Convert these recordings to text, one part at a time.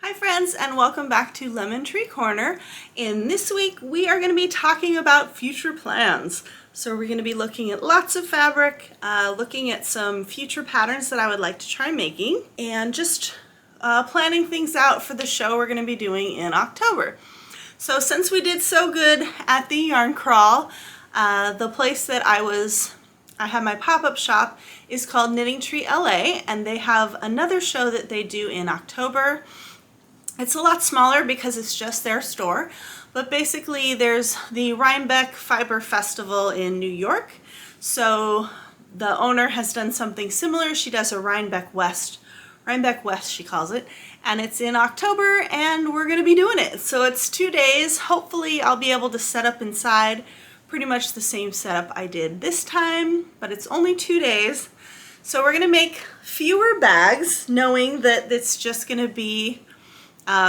Hi friends, and welcome back to Lemon Tree Corner. And this week we are going to be talking about future plans. So we're going to be looking at lots of fabric, looking at some future patterns that I would like to try making, and just planning things out for the show we're going to be doing in October. So since we did so good at the yarn crawl, the place that I have my pop-up shop is called Knitting Tree LA, and they have another show that they do in October. It's a lot smaller because it's just their store, but basically there's the Rhinebeck Fiber Festival in New York. So the owner has done something similar. She does a Rhinebeck West she calls it, and it's in October and we're going to be doing it. So it's 2 days. Hopefully I'll be able to set up inside pretty much the same setup I did this time, but it's only 2 days. So we're going to make fewer bags, knowing that it's just going to be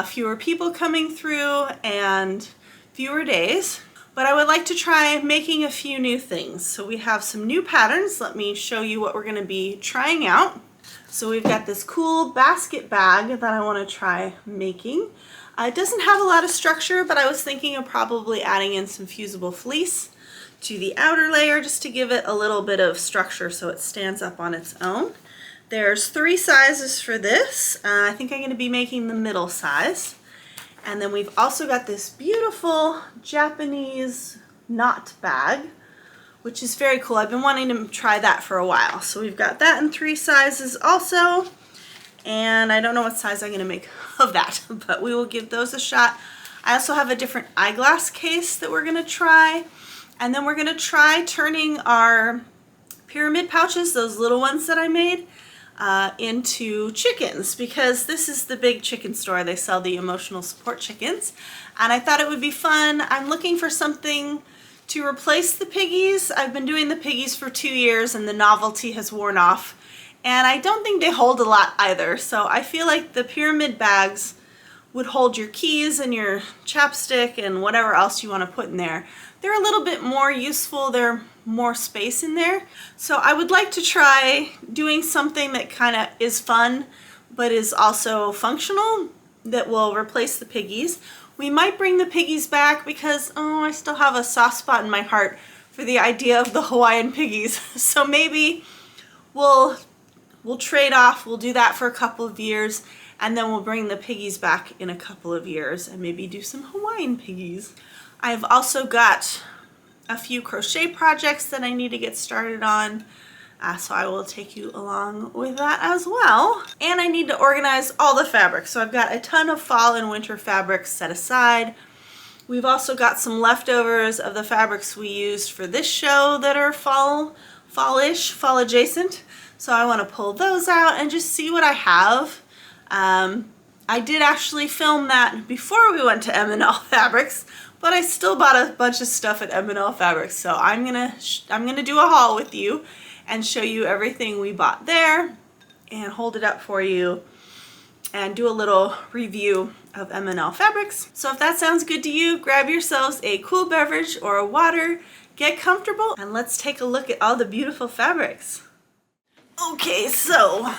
fewer people coming through and fewer days. But I would like to try making a few new things. So we have some new patterns. Let me show you what we're going to be trying out. So we've got this cool basket bag that I want to try making. It doesn't have a lot of structure, but I was thinking of probably adding in some fusible fleece to the outer layer just to give it a little bit of structure so it stands up on its own. There's 3 sizes for this. I think I'm going to be making the middle size. And then we've also got this beautiful Japanese knot bag, which is very cool. I've been wanting to try that for a while. So we've got that in 3 sizes also. And I don't know what size I'm going to make of that, but we will give those a shot. I also have a different eyeglass case that we're going to try. And then we're going to try turning our pyramid pouches, those little ones that I made, into chickens, because this is the big chicken store. They sell the emotional support chickens, and I thought it would be fun. I'm looking for something to replace the piggies. I've been doing the piggies for 2 years and the novelty has worn off, and I don't think they hold a lot either. So I feel like the pyramid bags would hold your keys and your chapstick and whatever else you want to put in there. They're a little bit more useful. They're more space in there. So I would like to try doing something that kind of is fun but is also functional, that will replace the piggies. We might bring the piggies back because I still have a soft spot in my heart for the idea of the Hawaiian piggies. So maybe we'll trade off. We'll do that for a couple of years, and then we'll bring the piggies back in a couple of years and maybe do some Hawaiian piggies. I've also got a few crochet projects that I need to get started on, so I will take you along with that as well. And I need to organize all the fabrics. So I've got a ton of fall and winter fabrics set aside. We've also got some leftovers of the fabrics we used for this show that are fallish, fall adjacent. So I want to pull those out and just see what I have. I did actually film that before we went to M&L Fabrics, but I still bought a bunch of stuff at M&L Fabrics. So I'm gonna do a haul with you and show you everything we bought there and hold it up for you and do a little review of M&L Fabrics. So if that sounds good to you, grab yourselves a cool beverage or a water, get comfortable, and let's take a look at all the beautiful fabrics. Okay, so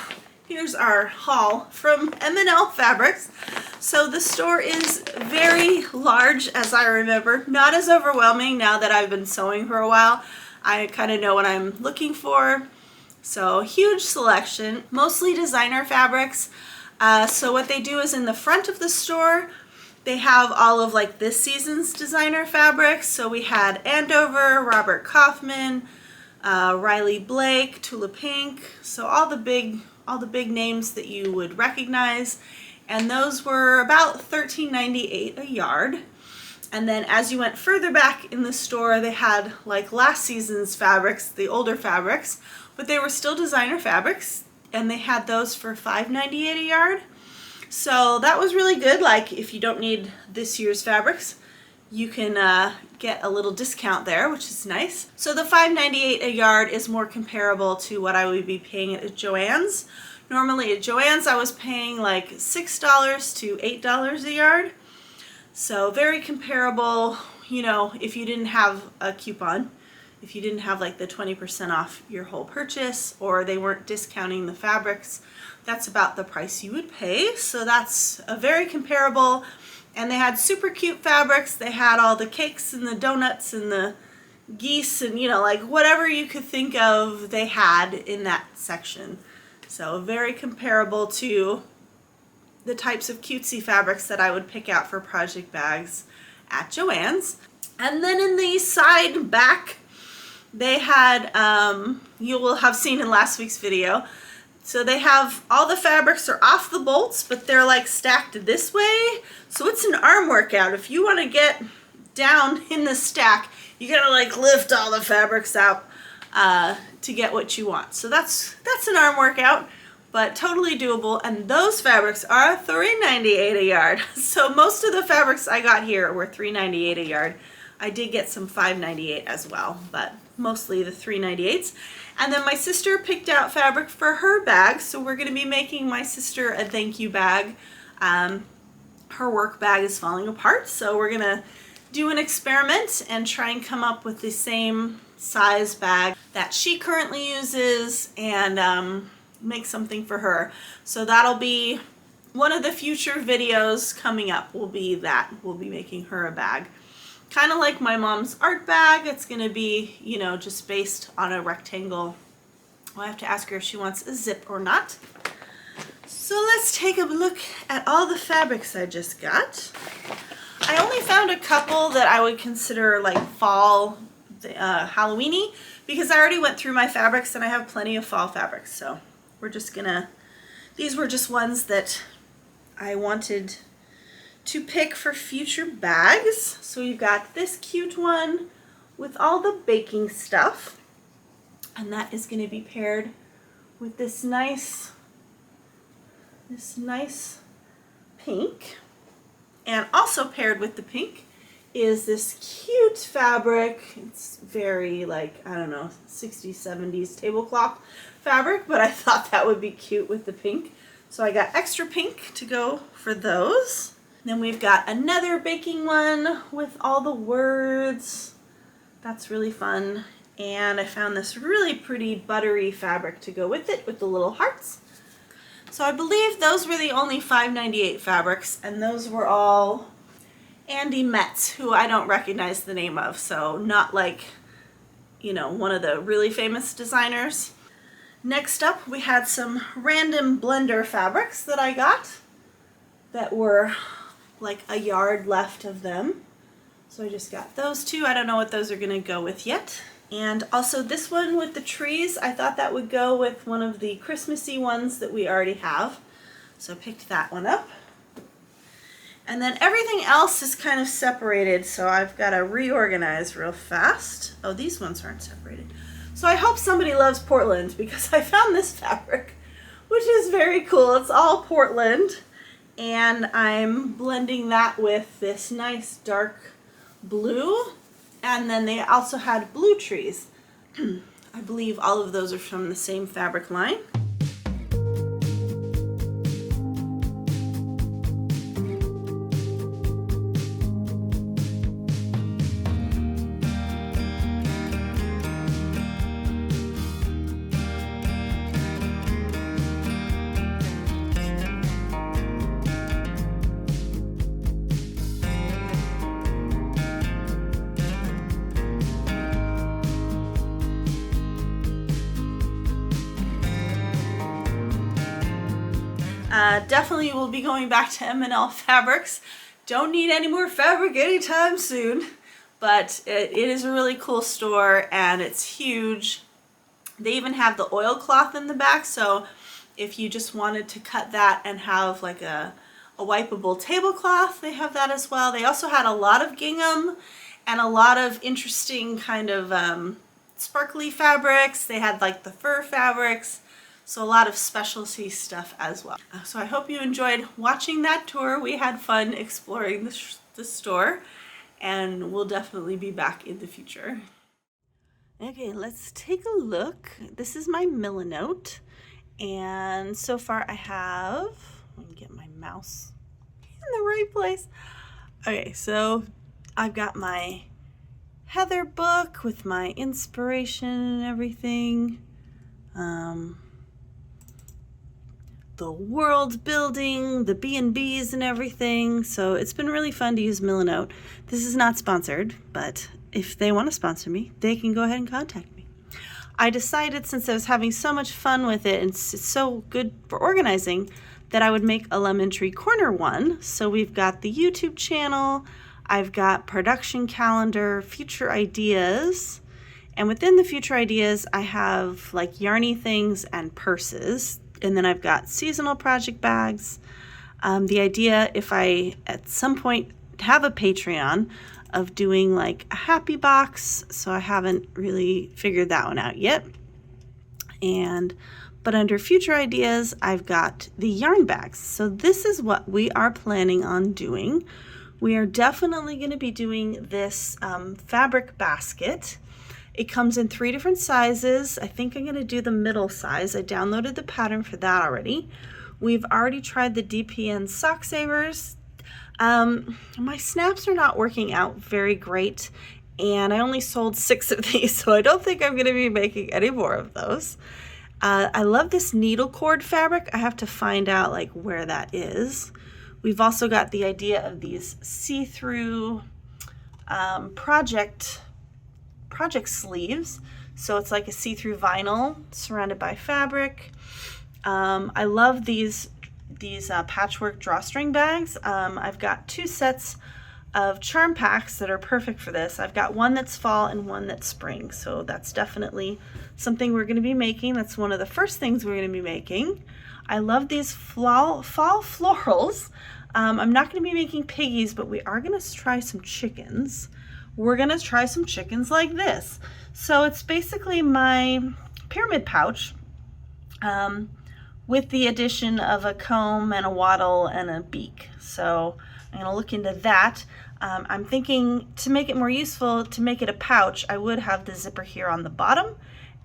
here's our haul from M&L Fabrics. So the store is very large, as I remember, not as overwhelming now that I've been sewing for a while. I kind of know what I'm looking for. So huge selection, mostly designer fabrics. So what they do is in the front of the store, they have all of like this season's designer fabrics. So we had Andover, Robert Kaufman, Riley Blake, Tula Pink, so all the big names that you would recognize, and those were about $13.98 a yard. And then as you went further back in the store, they had like last season's fabrics, the older fabrics, but they were still designer fabrics, and they had those for $5.98 a yard. So that was really good. Like if you don't need this year's fabrics, you can get a little discount there, which is nice. So the $5.98 a yard is more comparable to what I would be paying at Joann's. Normally at Joann's I was paying like $6 to $8 a yard. So very comparable, you know, if you didn't have a coupon, if you didn't have like the 20% off your whole purchase, or they weren't discounting the fabrics. that's about the price you would pay. So that's a very comparable, and they had super cute fabrics. They had all the cakes and the donuts and the geese and, you know, like whatever you could think of, they had in that section. So very comparable to the types of cutesy fabrics that I would pick out for project bags at Joann's. And then in the side back, they had, you will have seen in last week's video, so they have all the fabrics are off the bolts, but they're like stacked this way. So it's an arm workout. If you want to get down in the stack, you gotta like lift all the fabrics out to get what you want. So that's an arm workout, but totally doable. And those fabrics are $3.98 a yard. So most of the fabrics I got here were $3.98 a yard. I did get some $5.98 as well, but mostly the $3.98s. And then my sister picked out fabric for her bag, so we're going to be making my sister a thank you bag. Her work bag is falling apart, so we're going to do an experiment and try and come up with the same size bag that she currently uses and make something for her. So that'll be one of the future videos coming up, will be that. We'll be making her a bag. Kind of like my mom's art bag. It's going to be, you know, just based on a rectangle. I'll have to ask her if she wants a zip or not. So let's take a look at all the fabrics I just got. I only found a couple that I would consider like fall Halloween-y, because I already went through my fabrics and I have plenty of fall fabrics. So we're just gonna, these were just ones that I wanted to pick for future bags. So you've got this cute one with all the baking stuff, and that is going to be paired with this nice pink. And also paired with the pink is this cute fabric. It's very like, I don't know, 60s, 70s tablecloth fabric, but I thought that would be cute with the pink. So I got extra pink to go for those. Then we've got another baking one with all the words. That's really fun. And I found this really pretty buttery fabric to go with it with the little hearts. So I believe those were the only $5.98 fabrics, and those were all Andy Metz, who I don't recognize the name of, so not like, you know, one of the really famous designers. Next up, we had some random blender fabrics that I got that were like a yard left of them. So I just got those two. I don't know what those are gonna go with yet. And also this one with the trees, I thought that would go with one of the Christmassy ones that we already have. So I picked that one up. And then everything else is kind of separated, so I've got to reorganize real fast. Oh, these ones aren't separated. So I hope somebody loves Portland, because I found this fabric, which is very cool. It's all Portland. And I'm blending that with this nice dark blue, and then they also had blue trees. I believe all of those are from the same fabric line. Definitely will be going back to M&L Fabrics. Don't need any more fabric anytime soon, but it is a really cool store and it's huge. They even have the oilcloth in the back, so if you just wanted to cut that and have like a wipeable tablecloth, they have that as well. They also had a lot of gingham and a lot of interesting kind of sparkly fabrics. They had like the fur fabrics. So a lot of specialty stuff as well. So I hope you enjoyed watching that tour. We had fun exploring the store, and we'll definitely be back in the future. Okay, let's take a look. This is my Millinote, and so far I have, let me get my mouse in the right place. Okay, so I've got my Heather book with my inspiration and everything. the world building, the B&Bs and everything. So it's been really fun to use Millinote. This is not sponsored, but if they want to sponsor me, they can go ahead and contact me. I decided, since I was having so much fun with it and it's so good for organizing, that I would make a lemon tree corner one. So we've got the YouTube channel, I've got production calendar, future ideas, and within the future ideas I have like yarny things and purses, and then I've got seasonal project bags. The idea, if I at some point have a Patreon, of doing like a happy box, so I haven't really figured that one out yet. But under future ideas, I've got the yarn bags. So this is what we are planning on doing. We are definitely going to be doing this fabric basket. It comes in 3 different sizes. I think I'm going to do the middle size. I downloaded the pattern for that already. We've already tried the DPN sock savers. My snaps are not working out very great, and I only sold 6 of these, so I don't think I'm going to be making any more of those. I love this needle cord fabric. I have to find out like where that is. We've also got the idea of these see-through project sleeves. So it's like a see-through vinyl surrounded by fabric. I love these patchwork drawstring bags. I've got 2 sets of charm packs that are perfect for this. I've got one that's fall and one that's spring, so that's definitely something we're going to be making. That's one of the first things we're going to be making. I love these fall florals. I'm not going to be making piggies, but we are going to try some chickens. We're going to try some chickens like this. So it's basically my pyramid pouch, with the addition of a comb and a wattle and a beak. So I'm going to look into that. I'm thinking, to make it more useful, to make it a pouch, I would have the zipper here on the bottom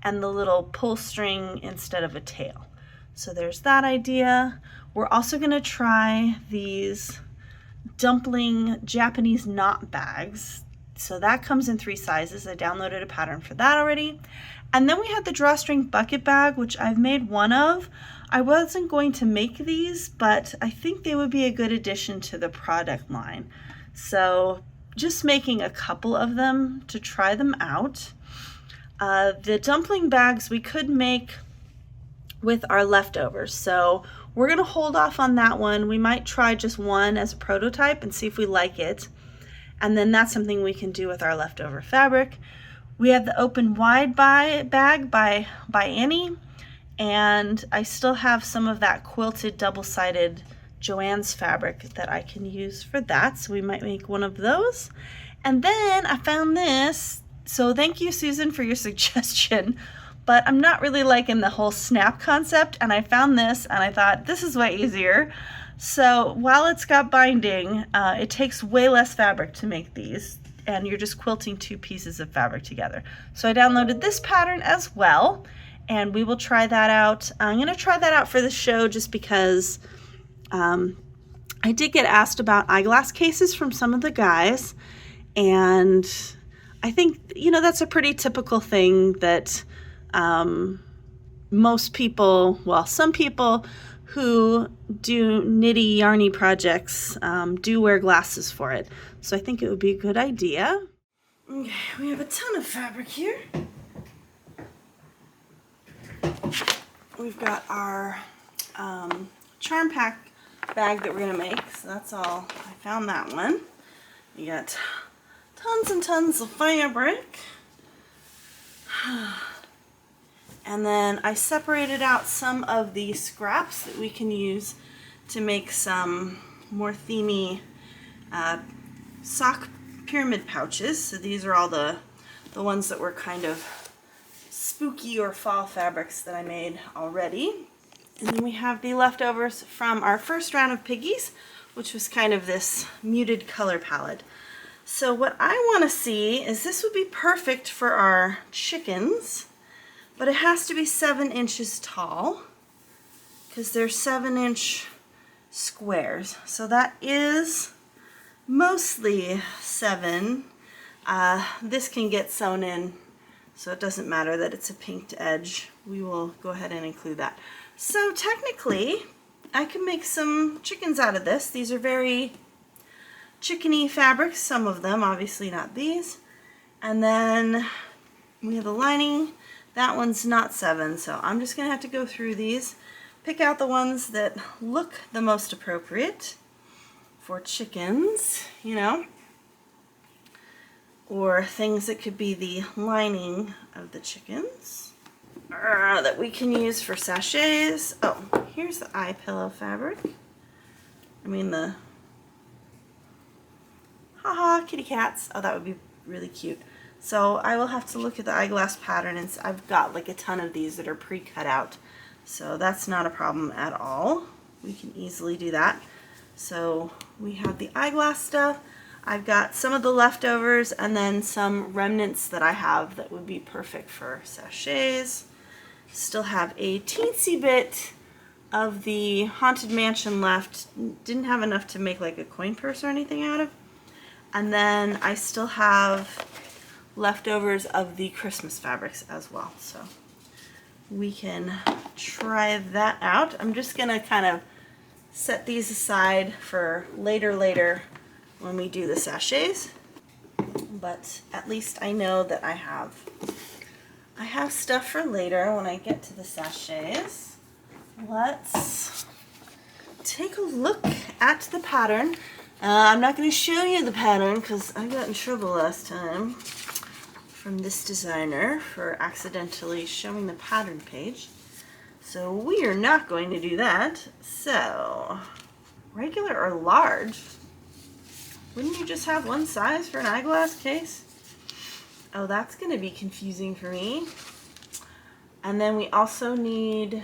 and the little pull string instead of a tail. So there's that idea. We're also going to try these dumpling Japanese knot bags. So that comes in 3 sizes. I downloaded a pattern for that already. And then we had the drawstring bucket bag, which I've made one of. I wasn't going to make these, but I think they would be a good addition to the product line. So just making a couple of them to try them out. The dumpling bags we could make with our leftovers. So we're going to hold off on that one. We might try just one as a prototype and see if we like it. And then that's something we can do with our leftover fabric. We have the open wide bag by Annie. And I still have some of that quilted double-sided Joann's fabric that I can use for that, so we might make one of those. And then I found this, so thank you, Susan, for your suggestion, but I'm not really liking the whole snap concept, and I found this and I thought this is way easier. So while it's got binding, it takes way less fabric to make these, and you're just quilting 2 pieces of fabric together. So I downloaded this pattern as well, and we will try that out. I'm going to try that out for the show just because I did get asked about eyeglass cases from some of the guys, and I think, you know, that's a pretty typical thing that most people, well, some people who do knitty yarny projects do wear glasses for it. So I think it would be a good idea. Okay, we have a ton of fabric here. We've got our charm pack bag that we're going to make, so that's all. I found that one. We got tons and tons of fabric. And then I separated out some of the scraps that we can use to make some more themey sock pyramid pouches. So these are all the ones that were kind of spooky or fall fabrics that I made already. And then we have the leftovers from our first round of piggies, which was kind of this muted color palette. So what I want to see is this would be perfect for our chickens, but it has to be 7 inches tall because they're 7-inch squares. So that is mostly 7. This can get sewn in, so it doesn't matter that it's a pinked edge. We will go ahead and include that. So technically, I can make some chickens out of this. These are very chickeny fabrics, some of them, obviously not these. And then we have the lining. That one's not 7, so I'm just gonna have to go through these, pick out the ones that look the most appropriate for chickens, you know, or things that could be the lining of the chickens that we can use for sachets. Oh, here's the eye pillow fabric. I mean the haha kitty cats. Oh, that would be really cute. So I will have to look at the eyeglass pattern, and I've got like a ton of these that are pre-cut out, so that's not a problem at all. We can easily do that. So we have the eyeglass stuff. I've got some of the leftovers and then some remnants that I have that would be perfect for sachets. Still have a teensy bit of the Haunted Mansion left. Didn't have enough to make like a coin purse or anything out of. And then I still have leftovers of the Christmas fabrics as well. So we can try that out. I'm just gonna kind of set these aside for later when we do the sachets. But at least I know that I have stuff for later when I get to the sachets. Let's take a look at the pattern. I'm not going to show you the pattern because I got in trouble last time from this designer for accidentally showing the pattern page. So we are not going to do that. So, regular or large? Wouldn't you just have one size for an eyeglass case? Oh, that's going to be confusing for me. And then we also need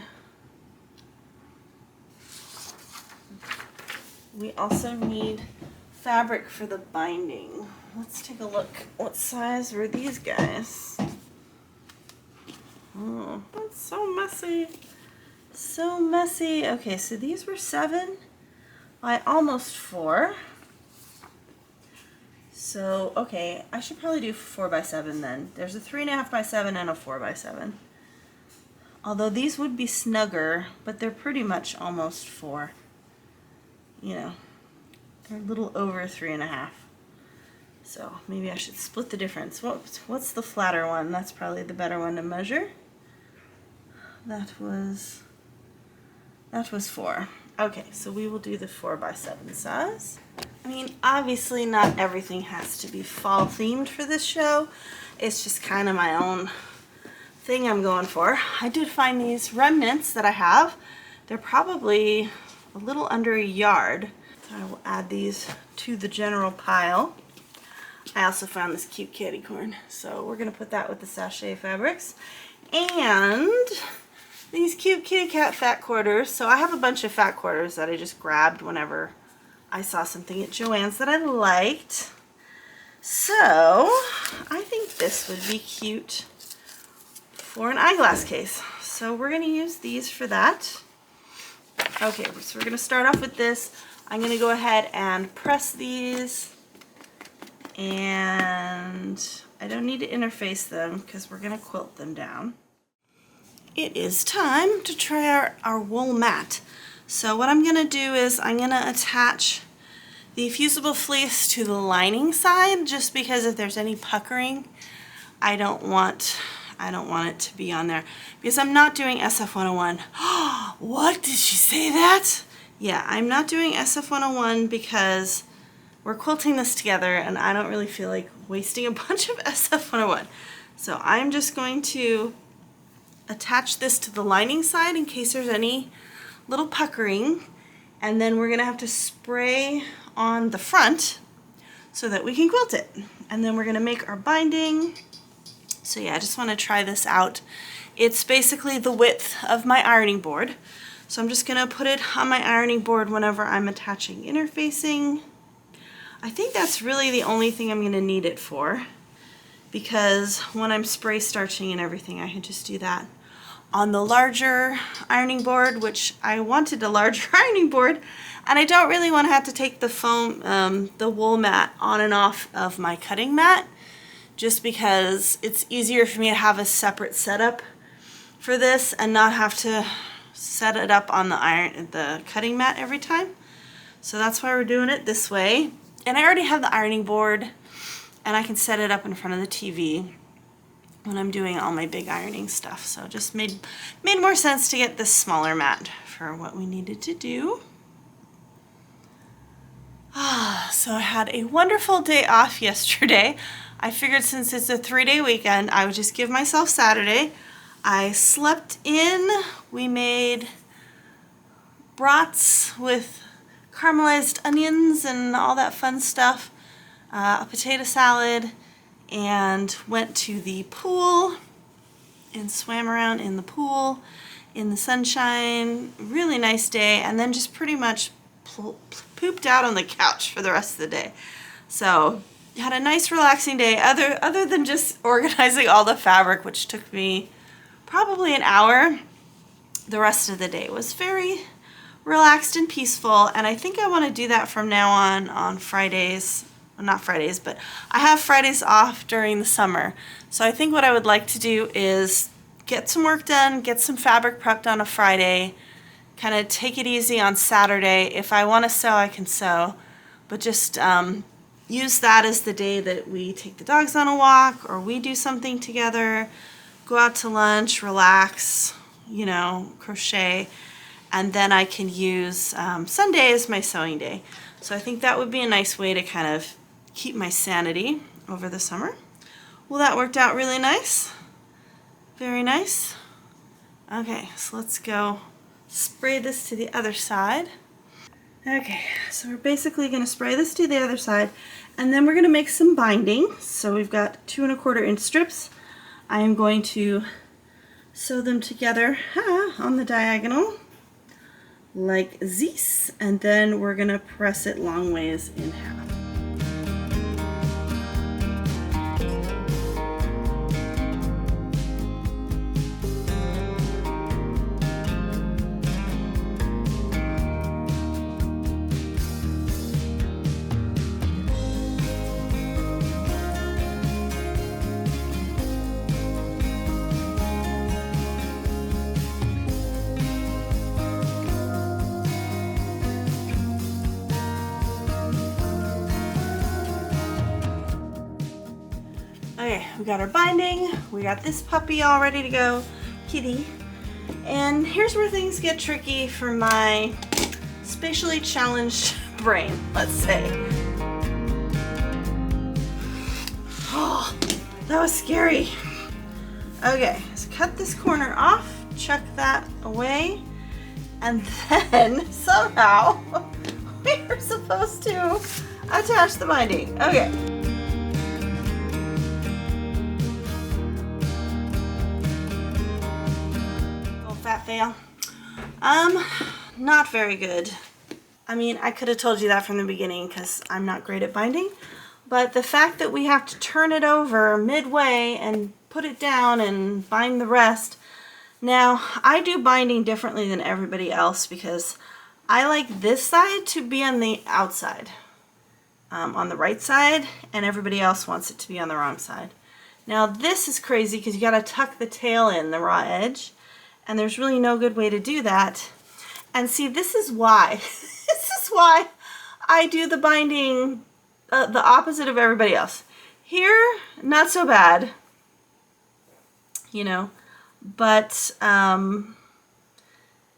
fabric for the binding. Let's take a look. What size were these guys? Oh, that's so messy. So messy. Okay, so these were 7 by almost 4. So, okay, I should probably do 4 by 7 then. There's a 3.5 by 7 and a 4 by 7. Although these would be snugger, but they're pretty much almost 4. You know, they're a little over 3.5. So maybe I should split the difference. What's the flatter one? That's probably the better one to measure. That was 4. Okay, so we will do the 4 by 7 size. I mean, obviously not everything has to be fall themed for this show. It's just kind of my own thing I'm going for. I did find these remnants that I have. They're probably a little under a yard. So I will add these to the general pile. I also found this cute kitty corn, so we're gonna put that with the sachet fabrics. And these cute kitty cat fat quarters. So I have a bunch of fat quarters that I just grabbed whenever I saw something at Joann's that I liked. So I think this would be cute for an eyeglass case. So we're gonna use these for that. Okay, so we're gonna start off with this. I'm gonna go ahead and press these, and I don't need to interface them because we're gonna quilt them down. It is time to try our wool mat. So what I'm gonna do is I'm gonna attach the fusible fleece to the lining side, just because if there's any puckering, I don't want it to be on there, because I'm not doing SF101. What, did she say that? Yeah, I'm not doing SF101 because we're quilting this together and I don't really feel like wasting a bunch of SF101. So I'm just going to attach this to the lining side in case there's any little puckering, and then we're gonna have to spray on the front so that we can quilt it. And then we're gonna make our binding. So yeah, I just wanna try this out. It's basically the width of my ironing board. So I'm just gonna put it on my ironing board whenever I'm attaching interfacing. I think that's really the only thing I'm gonna need it for, because when I'm spray starching and everything, I can just do that on the larger ironing board, which I wanted a larger ironing board, and I don't really want to have to take the foam, the wool mat on and off of my cutting mat, just because it's easier for me to have a separate setup for this and not have to set it up on the cutting mat every time. So that's why we're doing it this way. And I already have the ironing board, and I can set it up in front of the TV when I'm doing all my big ironing stuff. So it just made more sense to get this smaller mat for what we needed to do. So I had a wonderful day off yesterday. I figured since it's a 3-day weekend, I would just give myself Saturday. I slept in. We made brats with caramelized onions and all that fun stuff, a potato salad, and went to the pool and swam around in the pool in the sunshine. Really nice day, and then just pretty much pooped out on the couch for the rest of the day. So had a nice relaxing day other than just organizing all the fabric, which took me probably an hour. The rest of the day was very relaxed and peaceful, and I think I want to do that from now on Fridays. Well, not Fridays, but I have Fridays off during the summer. So I think what I would like to do is get some work done, get some fabric prepped on a Friday, kind of take it easy on Saturday. If I want to sew, I can sew, but just use that as the day that we take the dogs on a walk, or we do something together, go out to lunch, relax, you know, crochet, and then I can use Sunday as my sewing day. So I think that would be a nice way to kind of keep my sanity over the summer. Well, that worked out really nice. Very nice. Okay, so let's go spray this to the other side. Okay, so we're basically going to spray this to the other side, and then we're going to make some binding. So we've got 2 1/4 inch strips. I am going to sew them together on the diagonal like this, and then we're going to press it long ways in half. Okay, we got our binding, we got this puppy all ready to go, kitty, and here's where things get tricky for my spatially challenged brain, let's say. Oh, that was scary. Okay, so cut this corner off, chuck that away, and then somehow we were supposed to attach the binding. Okay. Fat fail. Not very good. I mean, I could have told you that from the beginning because I'm not great at binding, but the fact that we have to turn it over midway and put it down and bind the rest. Now, I do binding differently than everybody else because I like this side to be on the outside, on the right side, and everybody else wants it to be on the wrong side. Now, this is crazy because you got to tuck the tail in, the raw edge. And there's really no good way to do that. And see, this is why. This is why I do the binding the opposite of everybody else. Here, not so bad, you know. But,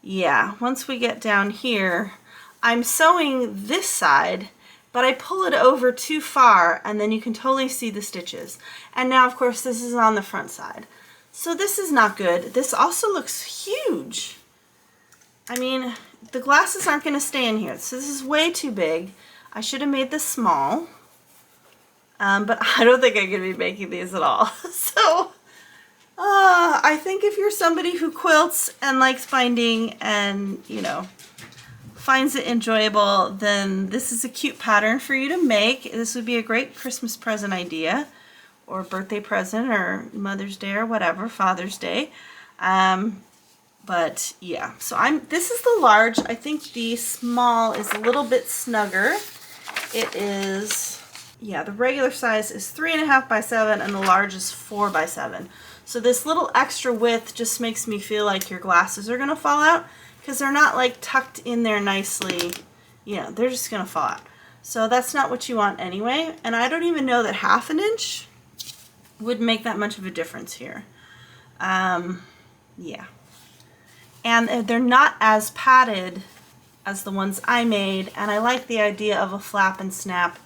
yeah, once we get down here, I'm sewing this side, but I pull it over too far, and then you can totally see the stitches. And now, of course, this is on the front side. So this is not good. This also looks huge. I mean, the glasses aren't going to stay in here. So this is way too big. I should have made this small. But I don't think I'm going to be making these at all. So I think if you're somebody who quilts and likes binding and, you know, finds it enjoyable, then this is a cute pattern for you to make. This would be a great Christmas present idea, or birthday present, or Mother's Day, or whatever, Father's Day. But yeah, so this is the large. I think the small is a little bit snugger. It is Yeah, the regular size is 3.5 by 7 and the large is 4 by 7. So this little extra width just makes me feel like your glasses are gonna fall out because they're not like tucked in there nicely. You know, they're just gonna fall out. So that's not what you want anyway. And I don't even know that 1/2 inch would make that much of a difference here. Yeah. And they're not as padded as the ones I made, and I like the idea of a flap and snap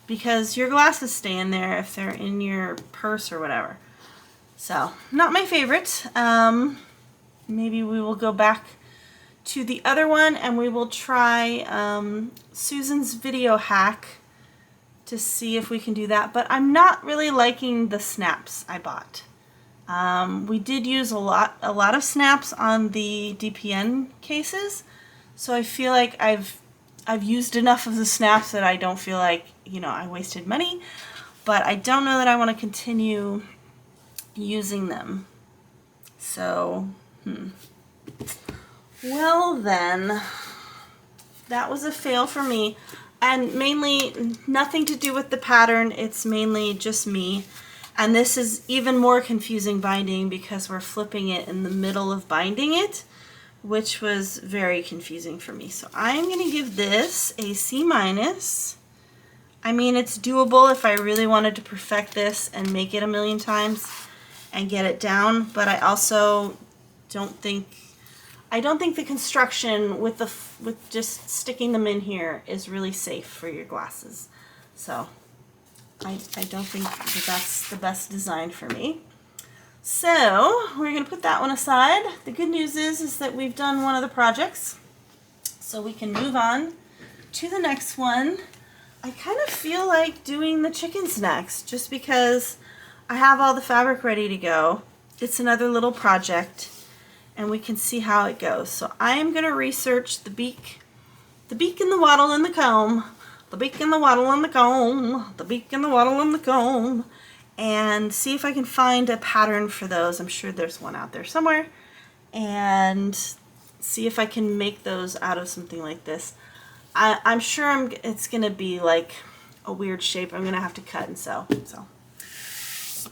because your glasses stay in there if they're in your purse or whatever. So, not my favorite. Maybe we will go back to the other one and we will try Susan's video hack to see if we can do that, but I'm not really liking the snaps I bought. We did use a lot of snaps on the DPN cases, so I feel like I've used enough of the snaps that I don't feel like, you know, I wasted money, but I don't know that I want to continue using them. So, well then, that was a fail for me, and mainly nothing to do with the pattern, it's mainly just me. And this is even more confusing binding because we're flipping it in the middle of binding it, which was very confusing for me. So I'm going to give this a C-. I mean, it's doable if I really wanted to perfect this and make it a million times and get it down, but I also don't think the construction with just sticking them in here is really safe for your glasses. So I don't think that that's the best design for me. So we're going to put that one aside. The good news is that we've done one of the projects, so we can move on to the next one. I kind of feel like doing the chickens next, just because I have all the fabric ready to go. It's another little project, and we can see how it goes. So I am going to research the beak and the wattle and the comb. The beak and the wattle and the comb, the beak and the wattle and the comb, and see if I can find a pattern for those. I'm sure there's one out there somewhere, and see if I can make those out of something like this. I'm sure it's going to be like a weird shape. I'm going to have to cut and sew. So,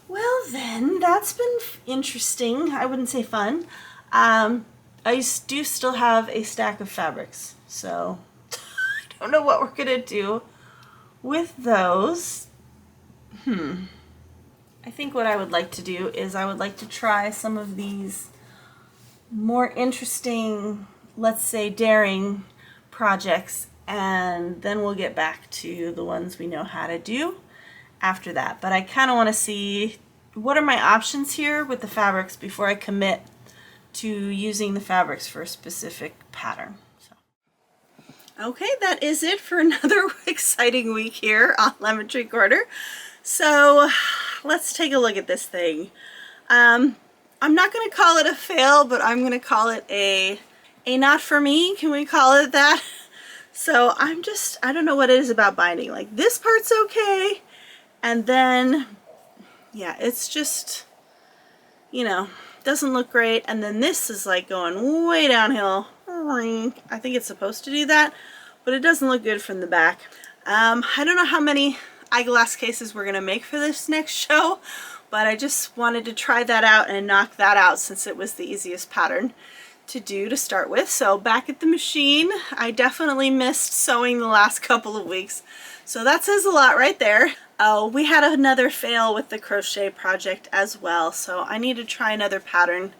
well then, that's been interesting. I wouldn't say fun. I do still have a stack of fabrics, so I don't know what we're gonna do with those. I think what I would like to do is I would like to try some of these more interesting, let's say daring projects, and then we'll get back to the ones we know how to do after that. But I kind of want to see what are my options here with the fabrics before I commit to using the fabrics for a specific pattern. Okay, that is it for another exciting week here on Lemon Tree Corner. So let's take a look at this thing. I'm not going to call it a fail, but I'm going to call it a not for me. Can we call it that? So I don't know what it is about binding. Like, this part's okay, and then, yeah, it's just, you know, doesn't look great, and then this is like going way downhill. I think it's supposed to do that, but it doesn't look good from the back. I don't know how many eyeglass cases we're going to make for this next show, but I just wanted to try that out and knock that out since it was the easiest pattern to do to start with. So back at the machine, I definitely missed sewing the last couple of weeks, so that says a lot right there. Oh, we had another fail with the crochet project as well, so I need to try another pattern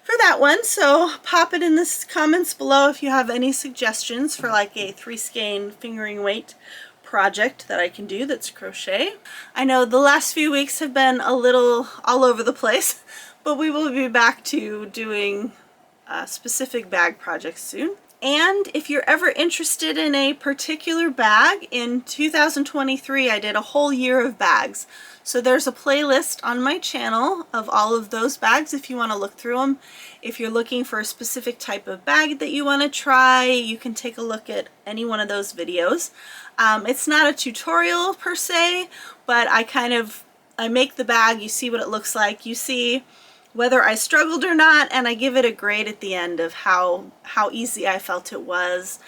for that one. So pop it in the comments below if you have any suggestions for like a 3-skein fingering weight project that I can do that's crochet. I know the last few weeks have been a little all over the place, but we will be back to doing specific bag projects soon. And if you're ever interested in a particular bag, in 2023 I did a whole year of bags. So there's a playlist on my channel of all of those bags if you want to look through them. If you're looking for a specific type of bag that you want to try, you can take a look at any one of those videos. It's not a tutorial per se, but I make the bag, you see what it looks like, you see whether I struggled or not, and I give it a grade at the end of how easy I felt it was,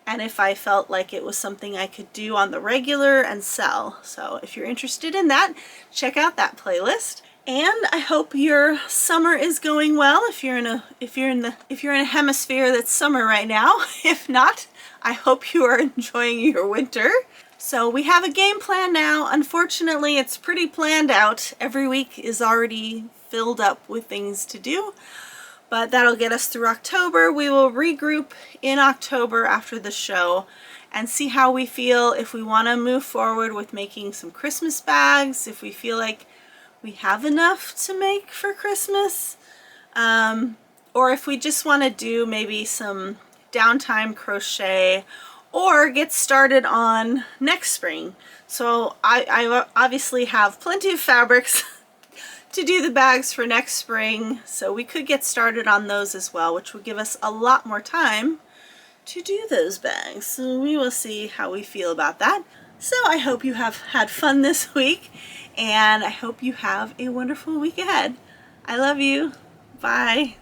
and if I felt like it was something I could do on the regular and sell. So if you're interested in that, check out that playlist. And I hope your summer is going well if you're in a hemisphere that's summer right now. If not, I hope you are enjoying your winter. So we have a game plan now. Unfortunately, it's pretty planned out. Every week is already filled up with things to do, but that'll get us through October. We will regroup in October after the show and see how we feel, if we want to move forward with making some Christmas bags, if we feel like we have enough to make for Christmas, or if we just want to do maybe some downtime crochet or get started on next spring. So I obviously have plenty of fabrics to do the bags for next spring, so we could get started on those as well, which would give us a lot more time to do those bags. So we will see how we feel about that. So I hope you have had fun this week, and I hope you have a wonderful week ahead. I love you. Bye.